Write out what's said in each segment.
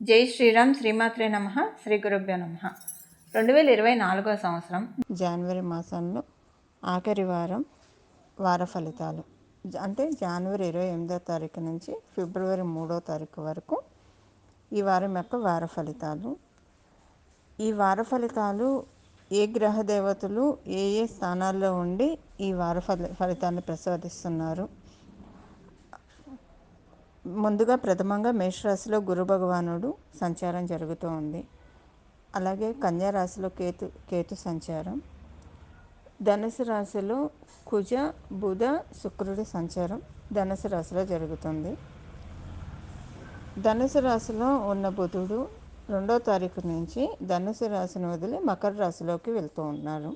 జై శ్రీరామ్, శ్రీమాత్రే నమః, శ్రీ గురుభ్యో నమః. 2024 సంవత్సరం జనవరి మాసంలో ఆఖరి వార ఫలితాలు అంటే జనవరి 28వ తారీఖు నుంచి ఫిబ్రవరి 3వ తారీఖు వరకు ఈ వారం యొక్క వార ఫలితాలు. ఈ వార ఫలితాలు ఏ గ్రహ దేవతలు ఏ ఏ స్థానాల్లో ఉండి ఈ వార ఫలితాన్ని ప్రసాదిస్తున్నారు. ముందుగా ప్రథమంగా మేషరాశిలో గురు భగవానుడు సంచారం జరుగుతూ ఉంది. అలాగే కన్యా రాశిలో కేతు సంచారం, ధనుసు రాశిలో కుజ బుధ శుక్రుడి సంచారం ధనుసు రాశిలో జరుగుతుంది. ధనుసు రాశిలో ఉన్న బుధుడు 2వ తారీఖు నుంచి ధనుసు రాశిని వదిలి మకర రాశిలోకి వెళ్తూ ఉన్నారు.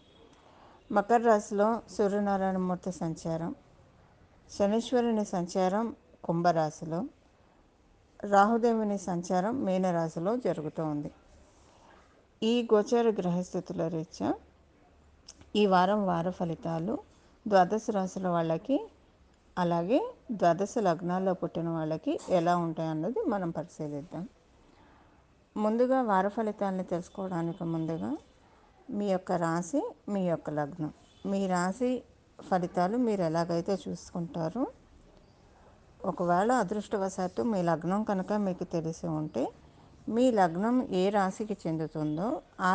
మకర రాశిలో సూర్యనారాయణమూర్తి సంచారం, శనీశ్వరుని సంచారం కుంభరాశిలో, రాహుదేవుని సంచారం మీనరాశిలో జరుగుతూ ఉంది. ఈ గోచార గ్రహస్థితుల రీత్యా ఈ వారం వార ఫలితాలు ద్వాదశ రాశుల వాళ్ళకి అలాగే ద్వాదశ లగ్నాల్లో పుట్టిన వాళ్ళకి ఎలా ఉంటాయన్నది మనం పరిశీలిద్దాం. ముందుగా వార ఫలితాలని తెలుసుకోవడానికి ముందుగా మీ యొక్క రాశి, మీ యొక్క లగ్నం, మీ రాశి ఫలితాలు మీరు ఎలాగైతే చూసుకుంటారో, ఒకవేళ అదృష్టవశాత్తు మీ లగ్నం కనుక మీకు తెలిసి ఉంటే మీ లగ్నం ఏ రాశికి చెందుతుందో ఆ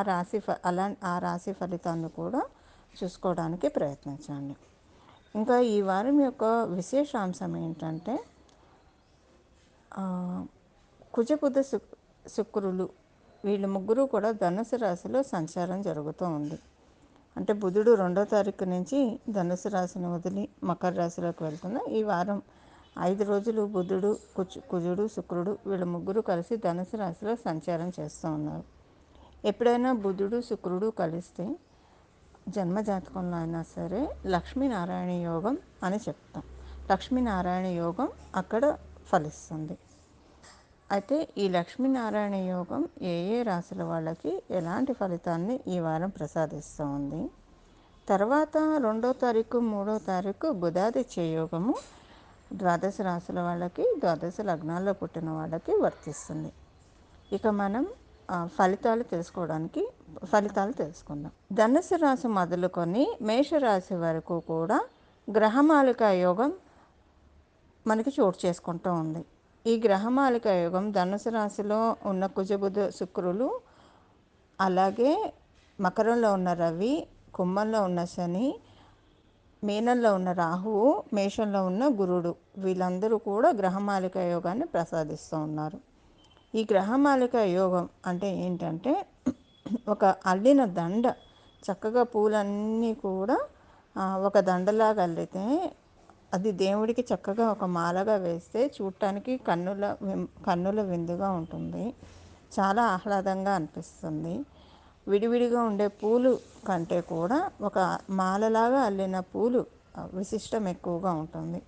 రాశి ఫలితాన్ని కూడా చూసుకోవడానికి ప్రయత్నించండి. ఇంకా ఈ వారం యొక్క విశేషాంశం ఏంటంటే కుజబుధ శుక్రులు వీళ్ళు ముగ్గురు కూడా ధనుసు రాశిలో సంచారం జరుగుతూ ఉంది. అంటే బుధుడు 2వ తారీఖు నుంచి ధనుసు రాశిని వదిలి మకర రాశిలోకి వెళ్తున్న ఈ వారం 5 రోజులు బుధుడు కుజుడు శుక్రుడు వీళ్ళ ముగ్గురు కలిసి ధనుసు రాశిలో సంచారం చేస్తూ ఉన్నారు. ఎప్పుడైనా బుధుడు శుక్రుడు కలిస్తే జన్మజాతకంలో అయినా సరే లక్ష్మీనారాయణ యోగం అని చెప్తాం. లక్ష్మీనారాయణ యోగం అక్కడ ఫలిస్తుంది. అయితే ఈ లక్ష్మీనారాయణ యోగం ఏ ఏ రాశుల వాళ్ళకి ఎలాంటి ఫలితాన్ని ఈ వారం ప్రసాదిస్తూ ఉంది. తర్వాత 2వ తారీఖు 3వ తారీఖు బుధాదిత్య యోగము ద్వాదశ రాశుల వాళ్ళకి, ద్వాదశ లగ్నాల్లో పుట్టిన వాళ్ళకి వర్తిస్తుంది. ఇక మనం ఫలితాలు తెలుసుకుందాం. ధనుసు రాశి మొదలుకొని మేషరాశి వరకు కూడా గ్రహమాలిక యోగం మనకి చోటు చేసుకుంటూ ఉంది. ఈ గ్రహమాలిక యోగం ధనుసు రాశిలో ఉన్న కుజబుధ శుక్రులు, అలాగే మకరంలో ఉన్న రవి, కుంభంలో ఉన్న శని, మీనంలో ఉన్న రాహువు, మేషంలో ఉన్న గురుడు వీళ్ళందరూ కూడా గ్రహమాలిక యోగాన్ని ప్రసాదిస్తూ ఉన్నారు. ఈ గ్రహమాలిక యోగం అంటే ఏంటంటే ఒక అల్లిన దండ, చక్కగా పూలన్నీ కూడా ఒక దండలాగా అల్లితే అది దేవుడికి చక్కగా ఒక మాలగా వేస్తే చూడటానికి కన్నుల విందుగా ఉంటుంది. చాలా ఆహ్లాదంగా అనిపిస్తుంది. విడివిడిగా ఉండే పూలు కంటే కూడా ఒక మాలలాగా అల్లిన పూలు విశిష్టం ఎక్కువగా ఉంటుంది.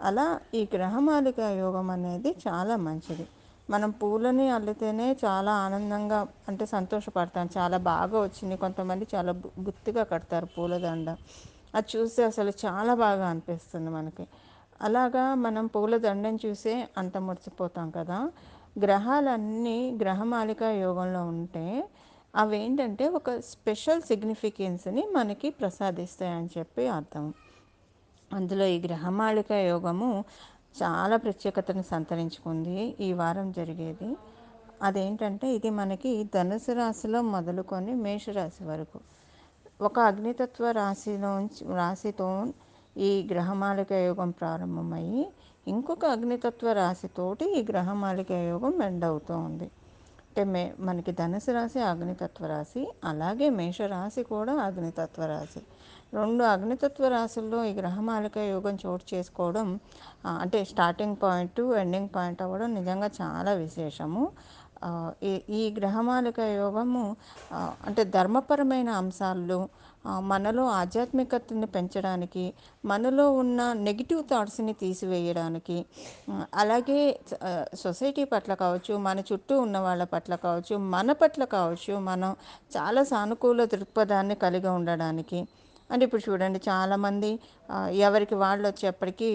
అలా ఈ గ్రహమాలిక యోగం అనేది చాలా మంచిది. మనం పూలని అల్లితేనే చాలా ఆనందంగా అంటే సంతోషపడతాం. చాలా బాగా వచ్చింది. కొంతమంది చాలా గుత్తిగా కడతారు పూలదండ. అది చూస్తే అసలు చాలా బాగా అనిపిస్తుంది మనకి. అలాగా మనం పూలదండని చూసే అంత మురిసిపోతాం కదా. గ్రహాలన్నీ గ్రహమాలిక యోగంలో ఉంటే అవేంటంటే ఒక స్పెషల్ సిగ్నిఫికెన్స్ని మనకి ప్రసాదిస్తాయని చెప్పి అర్థం. అందులో ఈ గ్రహమాలిక యోగము చాలా ప్రత్యేకతను సంతరించుకుంది ఈ వారం జరిగేది. అదేంటంటే ఇది మనకి ధనుసు రాశిలో మొదలుకొని మేషరాశి వరకు ఒక అగ్నితత్వ రాశితో ఈ గ్రహమాలిక యోగం ప్రారంభమయ్యి ఇంకొక అగ్నితత్వ రాశితోటి ఈ గ్రహమాలిక యోగం ఎండ్ అవుతూ ఉంది. అంటే మనకి ధనుసు రాశి అగ్నితత్వ రాశి, అలాగే మేషరాశి కూడా అగ్నితత్వ రాశి. 2 అగ్నితత్వ రాశుల్లో ఈ గ్రహమాలిక యోగం చోటు చేసుకోవడం అంటే స్టార్టింగ్ పాయింట్ ఎండింగ్ పాయింట్ అవ్వడం నిజంగా చాలా విశేషము. ఈ గ్రహమాలిక యోగము అంటే ధర్మపరమైన అంశాల్లో మనలో ఆధ్యాత్మికతని పెంచడానికి, మనలో ఉన్న నెగిటివ్ థాట్స్ని తీసివేయడానికి, అలాగే సొసైటీ పట్ల కావచ్చు, మన చుట్టూ ఉన్న వాళ్ళ పట్ల కావచ్చు, మన పట్ల కావచ్చు, మనం చాలా సానుకూల దృక్పథాన్ని కలిగి ఉండడానికి. అంటే ఇప్పుడు చూడండి చాలామంది ఎవరికి వాళ్ళు వచ్చేప్పటికీ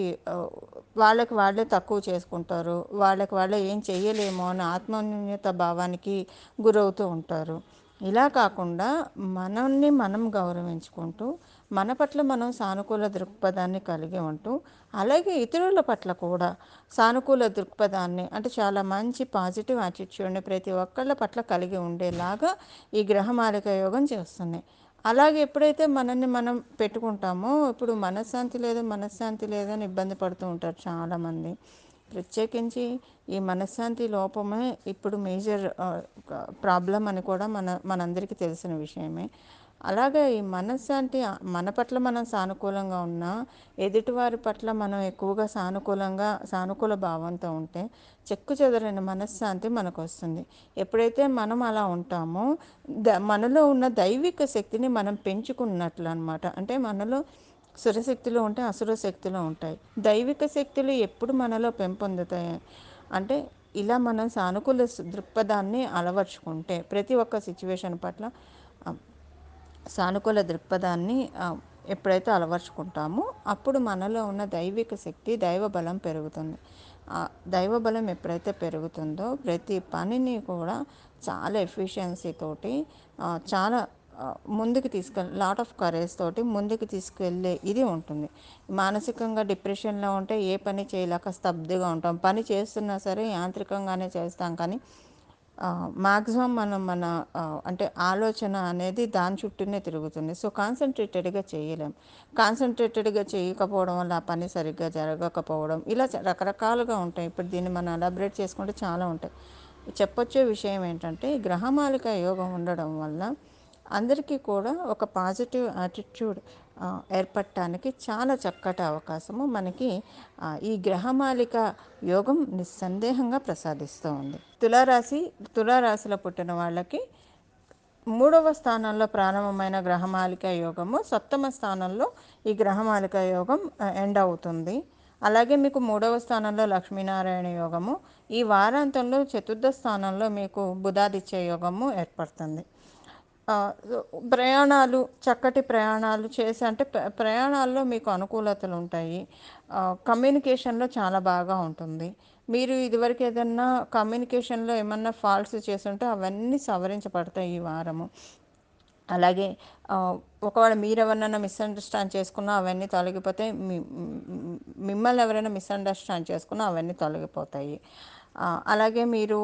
వాళ్ళకి వాళ్ళే తక్కువ చేసుకుంటారు, వాళ్ళకి వాళ్ళే ఏం చెయ్యలేమో అని ఆత్మన్యూన్యత భావానికి గురవుతూ ఉంటారు. ఇలా కాకుండా మనల్ని మనం గౌరవించుకుంటూ మన పట్ల మనం సానుకూల దృక్పథాన్ని కలిగి ఉంటూ, అలాగే ఇతరుల పట్ల కూడా సానుకూల దృక్పథాన్ని, అంటే చాలా మంచి పాజిటివ్ యాటిట్యూడ్ని ప్రతి ఒక్కళ్ళ పట్ల కలిగి ఉండేలాగా ఈ గ్రహమాలిక యోగం చేస్తుంది. అలాగే ఎప్పుడైతే మనల్ని మనం పెట్టుకుంటామో, ఇప్పుడు మనశ్శాంతి లేదని ఇబ్బంది పడుతూ ఉంటారు చాలామంది. ప్రత్యేకించి ఈ మనశ్శాంతి లోపమే ఇప్పుడు మేజర్ ప్రాబ్లం అని కూడా మనందరికీ తెలిసిన విషయమే. అలాగే ఈ మనశ్శాంతి మన పట్ల మనం సానుకూలంగా ఉన్నా, ఎదుటివారి పట్ల మనం ఎక్కువగా సానుకూల భావంతో ఉంటే చెక్కు చెదరని మనశ్శాంతి మనకు వస్తుంది. ఎప్పుడైతే మనం అలా ఉంటామో మనలో ఉన్న దైవిక శక్తిని మనం పెంచుకున్నట్లు అనమాట. అంటే మనలో సురశక్తులు ఉంటాయి, అసుర శక్తులు ఉంటాయి. దైవిక శక్తులు ఎప్పుడు మనలో పెంపొందుతాయి అంటే, ఇలా మనం సానుకూల దృక్పథాన్ని అలవర్చుకుంటే ప్రతి ఒక్క సిచ్యువేషన్ పట్ల సానుకూల దృక్పథాన్ని ఎప్పుడైతే అలవర్చుకుంటామో అప్పుడు మనలో ఉన్న దైవిక శక్తి, దైవ బలం పెరుగుతుంది. దైవ బలం ఎప్పుడైతే పెరుగుతుందో ప్రతి పనిని కూడా చాలా ఎఫిషియన్సీ తోటి చాలా ముందుకు లాట్ ఆఫ్ కరేజ్ తోటి ముందుకు తీసుకెళ్ళే ఇది ఉంటుంది. మానసికంగా డిప్రెషన్లో ఉంటే ఏ పని చేయలేక స్తబ్దుగా ఉంటాం. పని చేస్తున్నా సరే యాంత్రికంగానే చేస్తాం, కానీ మ్యాక్సిమం మన అంటే ఆలోచన అనేది దాని చుట్టూనే తిరుగుతుంది. సో కాన్సన్ట్రేటెడ్గా చేయలేం. కాన్సన్ట్రేటెడ్గా చేయకపోవడం వల్ల ఆ పని సరిగ్గా జరగకపోవడం, ఇలా రకరకాలుగా ఉంటాయి. ఇప్పుడు దీన్ని మనం ఎలాబరేట్ చేసుకుంటే చాలా ఉంటాయి. చెప్పొచ్చే విషయం ఏంటంటే, గ్రహమాలిక యోగం ఉండడం వల్ల అందరికీ కూడా ఒక పాజిటివ్ యాటిట్యూడ్ ఏర్పడటానికి చాలా చక్కటి అవకాశము మనకి ఈ గ్రహమాలిక యోగం నిస్సందేహంగా ప్రసాదిస్తూ ఉంది. తులారాశిలో పుట్టిన వాళ్ళకి 3వ స్థానంలో ప్రారంభమైన గ్రహమాలిక యోగము సప్తమ స్థానంలో ఈ గ్రహమాలిక యోగం ఎండ్ అవుతుంది. అలాగే మీకు 3వ స్థానంలో లక్ష్మీనారాయణ యోగము, ఈ వారాంతంలో చతుర్థ స్థానంలో మీకు బుధాదిత్య యోగము ఏర్పడుతుంది. చక్కటి ప్రయాణాలు చేసి, అంటే ప్రయాణాల్లో మీకు అనుకూలతలు ఉంటాయి. కమ్యూనికేషన్లో చాలా బాగా ఉంటుంది. మీరు ఇదివరకు ఏదన్నా కమ్యూనికేషన్లో ఏమన్నా ఫాల్ట్స్ చేసుంటే అవన్నీ సవరించబడతాయి ఈ వారము. అలాగే ఒకవేళ మీరు ఎవరినైనా మిస్అండర్స్టాండ్ చేసుకున్నా అవన్నీ తొలగిపోతాయి. మిమ్మల్ని ఎవరైనా మిస్అండర్స్టాండ్ చేసుకున్నా అవన్నీ తొలగిపోతాయి. అలాగే మీరు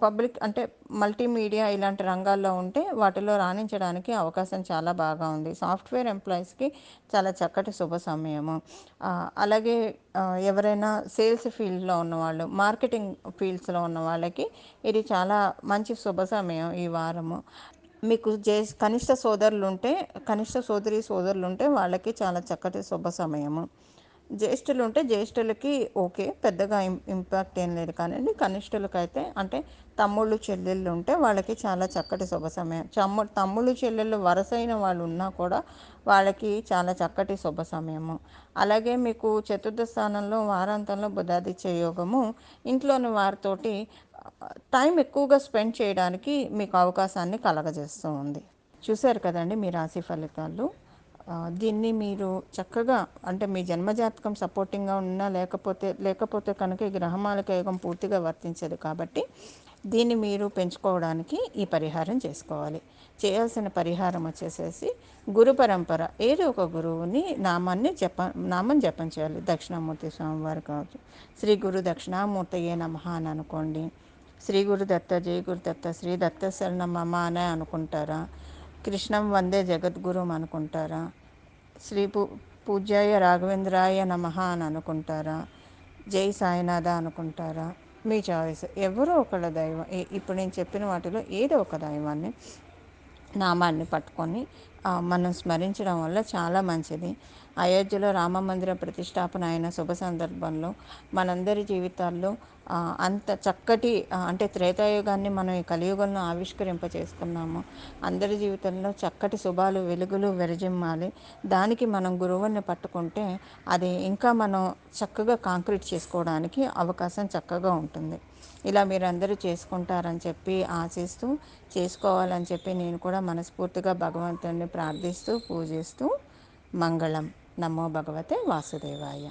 పబ్లిక్ అంటే మల్టీమీడియా ఇలాంటి రంగాల్లో ఉంటే వాటిలో రాణించడానికి అవకాశం చాలా బాగా ఉంది. సాఫ్ట్వేర్ ఎంప్లాయీస్కి చాలా చక్కటి శుభ సమయము. అలాగే ఎవరైనా సేల్స్ ఫీల్డ్లో ఉన్నవాళ్ళు, మార్కెటింగ్ ఫీల్డ్స్లో ఉన్న వాళ్ళకి ఇది చాలా మంచి శుభ సమయం ఈ వారము. మీకు కనిష్ట సోదరులుంటే వాళ్ళకి చాలా చక్కటి శుభ సమయము. జ్యేష్ఠులకి ఓకే, పెద్దగా ఇంపాక్ట్ ఏం లేదు. కానీ కనిష్ఠులకైతే, అంటే తమ్ముళ్ళు చెల్లెళ్ళు ఉంటే వాళ్ళకి చాలా చక్కటి శుభ సమయం. తమ్ముళ్ళు చెల్లెళ్ళు వరసైన వాళ్ళు ఉన్నా కూడా వాళ్ళకి చాలా చక్కటి శుభ సమయము. అలాగే మీకు చతుర్థ స్థానంలో వారాంతంలో బుధాదిత్య యోగము ఇంట్లోని వారితోటి టైం ఎక్కువగా స్పెండ్ చేయడానికి మీకు అవకాశాన్ని కలగజేస్తూ ఉంది. చూశారు కదండి మీ రాశి ఫలితాలు. దీన్ని మీరు చక్కగా, అంటే మీ జన్మజాతకం సపోర్టింగ్గా ఉన్నా లేకపోతే కనుక ఈ గ్రహమాలిక యోగం పూర్తిగా వర్తించదు. కాబట్టి దీన్ని మీరు పెంచుకోవడానికి ఈ పరిహారం చేసుకోవాలి. చేయాల్సిన పరిహారం వచ్చేసేసి గురు పరంపర, ఏదో ఒక గురువుని నామం జపం చేయాలి. దక్షిణామూర్తి స్వామివారు కావచ్చు, శ్రీ గురు దక్షిణామూర్తయే నమః అని అనుకోండి. శ్రీ గురు దత్త, జయ గురు దత్త, శ్రీ దత్త శరణం మమ అనే అనుకుంటారా, కృష్ణం వందే జగద్గురుం అనుకుంటారా, పూజ్యాయ రాఘవేంద్రాయ నమః అని అనుకుంటారా, జై సాయినాథ అనుకుంటారా, మీ చాయిస్. ఎవరో ఒకళ్ళ దైవం, ఇప్పుడు నేను చెప్పిన వాటిలో ఏదో ఒక దైవాన్ని నామాన్ని పట్టుకొని మనం స్మరించడం వల్ల చాలా మంచిది. అయోధ్యలో రామమందిర ప్రతిష్టాపన అయిన శుభ సందర్భంలో మనందరి జీవితాల్లో అంత చక్కటి అంటే త్రేతాయుగాన్ని మనం ఈ కలియుగంలో చేసుకున్నాము. అందరి జీవితంలో చక్కటి శుభాలు, వెలుగులు విరజిమ్మాలి. దానికి మనం గురువుని పట్టుకుంటే అది ఇంకా మనం చక్కగా కాంక్రీట్ చేసుకోవడానికి అవకాశం చక్కగా ఉంటుంది. ఇలా మీరందరూ చేసుకుంటారని చెప్పి ఆశిస్తూ, చేసుకోవాలని చెప్పి నేను కూడా మనస్ఫూర్తిగా భగవంతుడిని ప్రార్థిస్తూ పూజిస్తూ మంగళం. నమో భగవతే వాసుదేవాయ.